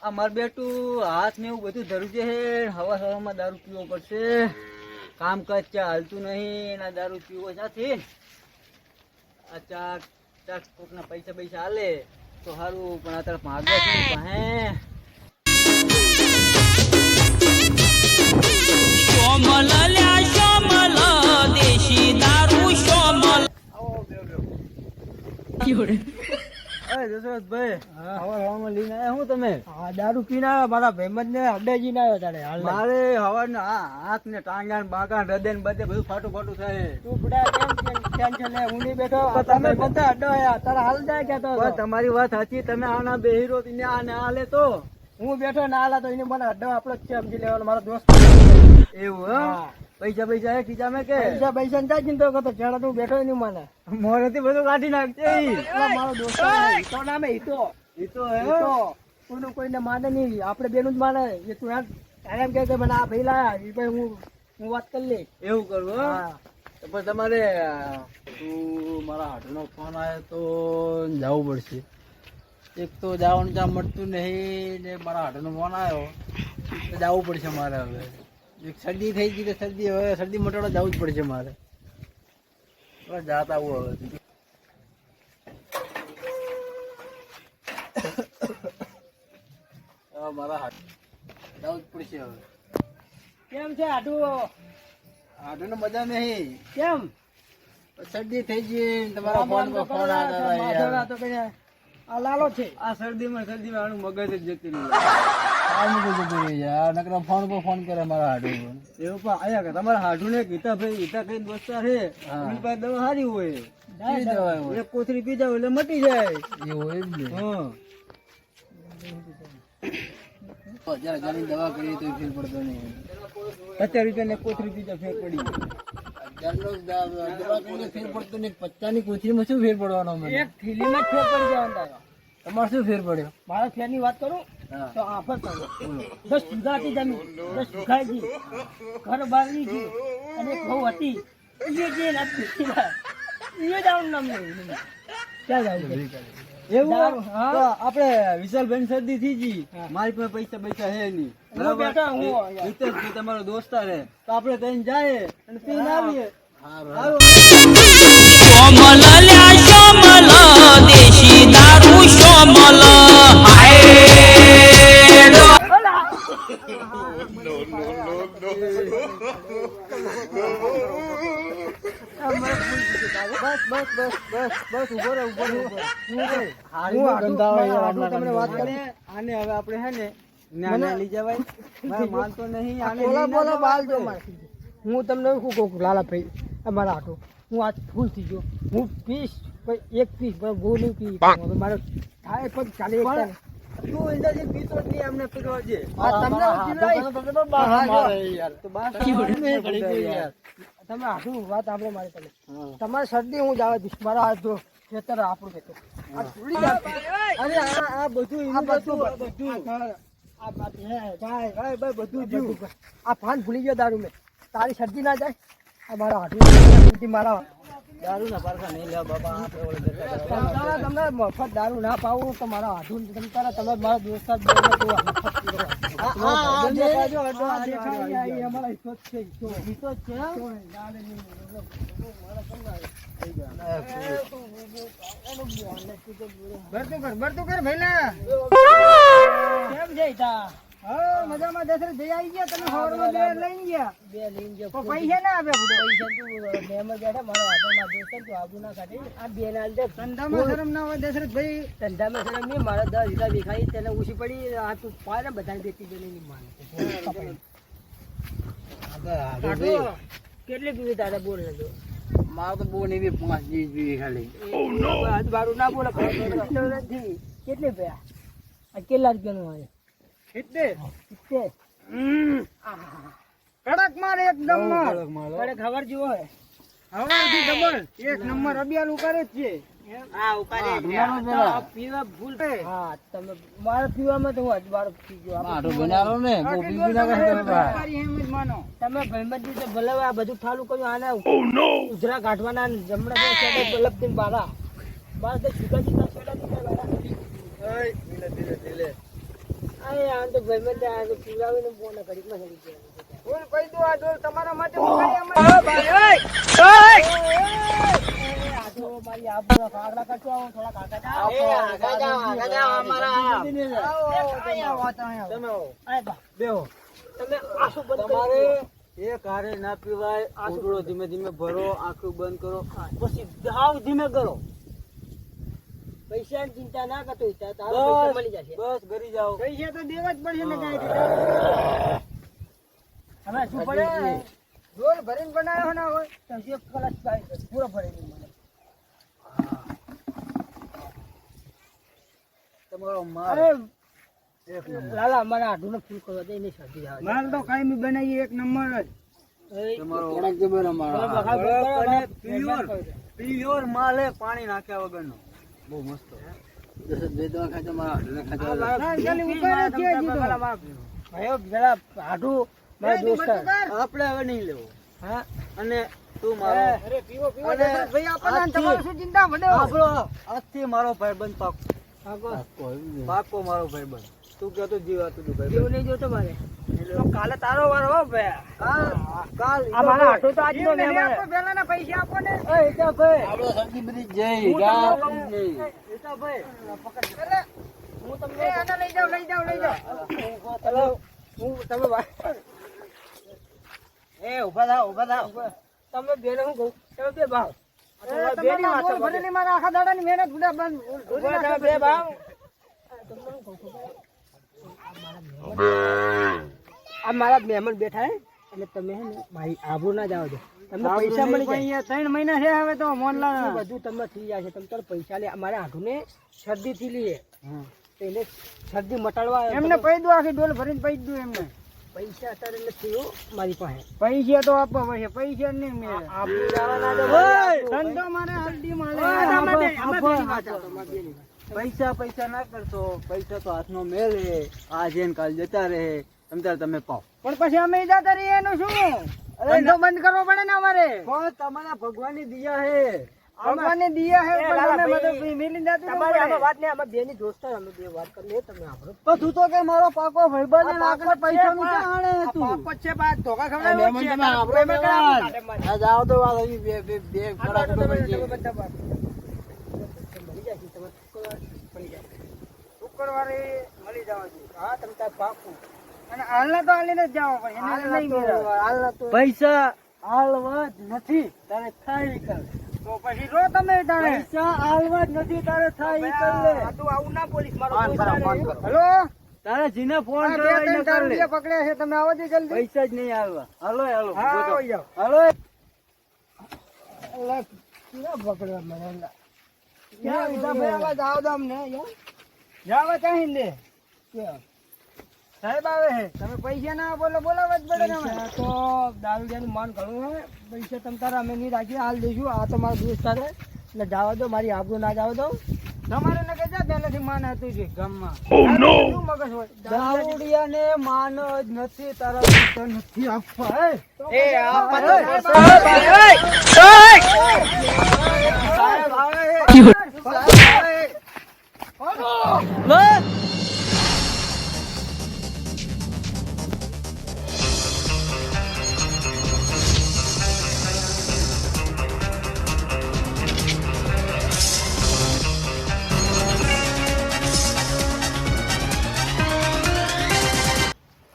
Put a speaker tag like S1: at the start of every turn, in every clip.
S1: આ માર બેટું હાથ ને એવું બધું ધરું છે. હવા હવામાં દારૂ પીવો પડશે. કામકાજ ચા હાલતું નહીં. એના દારૂ પીવો નથી. આ ચાક ચાક કોકના પૈસા હાલે તો સારું, પણ અત્યારે ભાગ્યા છે પાસે.
S2: શોમલ લ્યા શોમલ દેશી દારૂ શોમલ.
S1: દારૂ પીને મારા ભાઈબંધ ને અડેજી ના આવ્યો. મારે હવાના હાથ ને ટાંગા ને બાકા હૃદય ને બધે બધું ફાટું ફાટું થાય. તું બડા ટેન્શન લે, હું નહીં બેઠો. તમે બધા અડ્યા તારા હાલ જાય કેતો. તમારી વાત સાચી. તમે આના બેહીરો આને હાલે તો હું બેઠો ના હાલા તો એને મને અડ્ડો આપણો જ છે સમજી લેવાનો. મારો દોસ્ત એવું. હા, પૈસા હે ખીચા મેં કે પૈસા ને ચિંતો કરતો ચેડા તું બેઠો નહીં. મને મોરેથી બધું કાઢી નાખજે. મારો દોસ્ત હિતો નામે હિતો કોઈનું કોઈને માને નહીં. આપણે બેનું જ માને. એ તું એમ કે મને આ ભાઈ લાયા એ ભાઈ હું વાત કરી લે. એવું કરવું? હા. તો પણ તમારે તું મારા હાથનો ફોન આવ્યો તો જવું પડશે. એક તો જવાનું ત્યાં મળતું નહીં ને મારા હાથનો ફોન આવ્યો તો જવું પડશે મારે. હવે એક શરદી થઈ ગઈ તો શરદી, હવે શરદી મટાડવા જવું જ પડશે મારે. જાત આવું હવે મારા હાથ જવું જ પડશે હવે. કેમ છે હાડું? હાડું ને મજા નહીં. કેમ? શરદી થઈ ગઈ. તમારા ફોન પર ફોન આવ્યા. આ લાલો છે. આ શરદીમાં આનું મગજ જ જતી રહી. ફોન પર ફોન કરે મારા હાડુ. એવું પણ આયા કે તમારા હાડુ ને ગીતા ભાઈ ગીતા કઈ વસ્તા છે. એની પાસે દવા સારી હોય. એક કોથળી પી જાવ એટલે મટી જાય. એવું હોય જ ને. દવા કરીએ તો ફેર પડતો નહીં. 70 રૂપિયા ને કોથળી પીધા ફેર પડી દવા કરીને ફેર પડતો નહીં. 50 ની કોથળીમાં શું ફેર પડવાનો? એક થેલીમાં જ ફેર પડી જવાનો. તમારે શું ફેર પડ્યો? મારા ફેર ની વાત કરું તો આફત 10 વીઘાથી જમીન, 10 વીઘાથી ઘર બારની છે અને એક બહુ હતી. આપડે વિશાલભાઈ શરદી થઈ ગઈ. મારી પાસે પૈસા હે નહીં. તમારો દોસ્તાર હે તો આપડે ત્યાં જાય અને પીને આવીએ.
S2: શોમલ લ્યા શોમલ દેશી દારૂ શોમલ.
S1: આને હવે આપડે હે ને લઈ જવાય. માનતો નહીં. હું તમને શું કહું લાલા ભાઈ, અમારા હાટો હું આજ ફૂલ થઈ ગયો. હું પીસ એક પીસ ગો નહીં પી મારે થાય પણ ચાલે. તું ઇન્દરજી પીતો જ નહીં. અમને પીવા છે. તમે હાથું વાત આપણે મારે તમે તમારી શરદી હું જવા દઈશ. મારા હાથ જો ખેતર આપણું ખેતર આ બધું આ ફાન ભૂલી ગયો દારૂ મેં. તારી શરદી ના જાય. આ મારા હાથું મારા દારૂ ના પારખા નહીં લેવા બાબા. તમે મફત દારૂ ના પાવું તો મારા હાથું તમે મારા દોસ્ત ભરતું કર ભૈલા. કેમ જઈતા? મજામાં દશરથ જઈ આવી ગયા. તમે હવારમાં બે લઈને ગયા. પૈસા ના આપે. પૈસા તું મેમ બેઠા મારા હાથમાં દોસ્ત તું આબુ ના કાઢે. આ બે ના દે. ધંધામાં શરમ ના હોય દશરથ ભાઈ? ધંધામાં શરમ નહીં. મારા 10 વીઘા દેખાઈ તેને ઓછી પડી. આ તું પાડે બધાને દેતી ગયેલી નહીં માને. કેટલી પીવી તારે બોલ નતો? મારે તો બહુ નહીં. 5 પીવી ખાલી. બારું ના બોલે. કેટલી પૈયા? કેટલા રૂપિયાનું આવે? કડક માર એકદમ કડક ખબર જેવો હે. હવાથી ડબલ એક નંબર અબિયાલ ઉકારે જ છે. હા ઉકારે પીવા ભૂલ. હા તમે મારા પીવામાં તો હું મારો પીજો આટો બનારો ને બહુ પીવી ના કરે. એમ જ માનો તમે ભાઈબંધી તો ભલે આ બધું થાલું કર્યું. આને ઉજરા કાઢવાના જમણા પર છે બલબ દિન બારા બાર તો છૂટા છૂટા છોડા દીધા બારા. ઓય ધીરે ધીરે આ તો ભાઈબંધ આ તો પીવડાવીને બોને ઘડીકમાં ચડી ગયા. બોલ કહી દો આ ડોલ તમારા માટે મંગાવી ભાઈ. આ તો મારી આબરૂ કાગડા કાચો આવો થોડા કાકા જાઓ. આગા જાઓ અમારા. તમે આવો. બેહો. તમે આંસુ બંધ તમારે એક હારે ના પીવાય. આંસુ ધીમે ધીમે ભરો, આંખો બંધ કરો, પછી હાવ ધીમે કરો. પૈસાની ચિંતા ના કરતો તારો પૈસા મળી જશે. બસ ઘરી જાઓ. પૈસા તો દેવા જ પડશે ને કાંઈ હવે શું પડે ડોલ ભરીને બનાવ્યો ના હોય તો એક કલાક પૂરો ભરી મને તમારો માલ. અરે લાલા અમારા આઢુને ફૂલ કરવા દે ને શરદી આવે. માલ તો કાયમી બનાવી એક નંબર જ. તમારો ઓળખ જબર અમારો પ્યોર માલ હે, પાણી નાખ્યા વગરનો. બહુ મસ્ત. દસ બે દવા ખાજો મારા આઢુને ખાજો. ભાઈઓ જરા આઢુ મારા દોસ્ત આપણે હવે નહીં લેવો. હા અને તું મારો અરે પીવો પીવો ભાઈ આપણને તમારું શું ચિંતા મને આપણો આજથી મારો ભાઈબંધ પાકો મારો ભાઈબંધ. તું કહેતો જીવાતું ભાઈ જીવ નહીં જોતો મારે તો કાલે તારો વારો હો ભાઈ. કાલ આ મારા આટો તો આજ નો મહેમાન આપો પહેલાના પૈસા આપો ને. એ ઈટા ભાઈ આપણો સરજી બ્રિજ જઈ ગા ઈટા ભાઈ પકડ. અરે હું તમને આના લઈ જાવ. ચલો હું તમે એ ઉભા થાવ. તમે બેને હું કહું તમે બે ભાવ. બેની વાત ભરેલી મારા આખા દાડાની મહેનત ગુડા બંધ બે ભાવ. આ મારા મહેમાન બેઠા હે એટલે તમે હે ને ભાઈ આબરૂ ના જાવ દો. તમને પૈસા મળી જાય. 3 મહિના છે હવે તો મોનલા બધું તમને થઈ જશે. તમે તાર પૈસા લે. અમારે આઢુને શરદી થી લઈએ એટલે શરદી મટાડવા એમને પૈ દો. આખી ડોલ ભરીને પૈ દઉં એમને. પૈસા અત્યારે નથી મારી પાસે. પૈસા તો આપવા પડશે. પૈસા નહીં મેળ ધંધો મારે હલ્દી મારે. પૈસા ના કરશો. પૈસા તો હાથનો મેલે. આજે કાલ જતા રહે. તમે પાવ પણ પછી અમે જતા રહીએ એનું શું? ધંધો બંધ કરવો પડે ને અમારે. તમારા ભગવાનની દિયા હે. ભગવાનની દિયા હે પણ તમે મિલી જાતું. તમારી આમાં વાત ને આમાં બેની દોસ્ત અમે બે વાત કરી લે. તમે આપણો તો તું તો કે મારો પાકો ભાઈબંધ ને આગળ પૈસા નું ચાણે તું પાકો છે. બાદ ધોકા ખવડાવે છે. તમે આપણો મે આ જાવ તો વાત આવી બે ફરાક તો તમે બધા વાત મળી જાય છે. તમે મળી જાય શુક્રવારે મળી જવા જોઈએ. હા તમે તાર પાકું અને હાલના તો હાલીને જ જાવ પણ એને નહીં મેળવે. હાલના તો પૈસા હાલવા જ નથી તારે થાય કર. તો પછી રો તમે તારે પૈસા હાલવા જ નથી તારે થાય કર લે. તું આવું ના પોલીસ મારો. હેલો તારે જીને ફોન કરો એને કર લે. પકડ્યા છે તમે આવો જ જલ્દી. પૈસા જ નહીં હાલવા. હાલો હાલો હાલો અલ્લા કેવા પકડવા મને. ક્યાં વિધા ભાઈ આવાજ આવ દો અમને યાર. જાવ ચાહીન દે સાહેબ આવે છે. તમે પૈસા ના બોલો બોલાવા જ પડે ને. તો દારૂડિયાનું માન ઘણું હે. પૈસા તમ તારા અમે નહીં રાખીએ હાલ દઈશું. આ તો મારો દોસ્ત છે એટલે જવા દો. મારી આબરૂ ના જવા દો. તમારે ને કહેતા પહેલેથી માન હતું છે ગામમાં. શું મગજ હોય દારૂડિયાને માન જ નથી. તારા દોસ્ત નથી આપવા. એ આપવા સાહેબ આવે.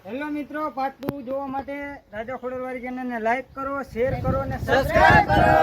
S1: હેલો મિત્રો, પાર્ટ 2 જોવા માટે રાજા ખોડલવાડી ચેનલને લાઈક કરો, શેર કરો અને સબસ્ક્રાઇબ કરો.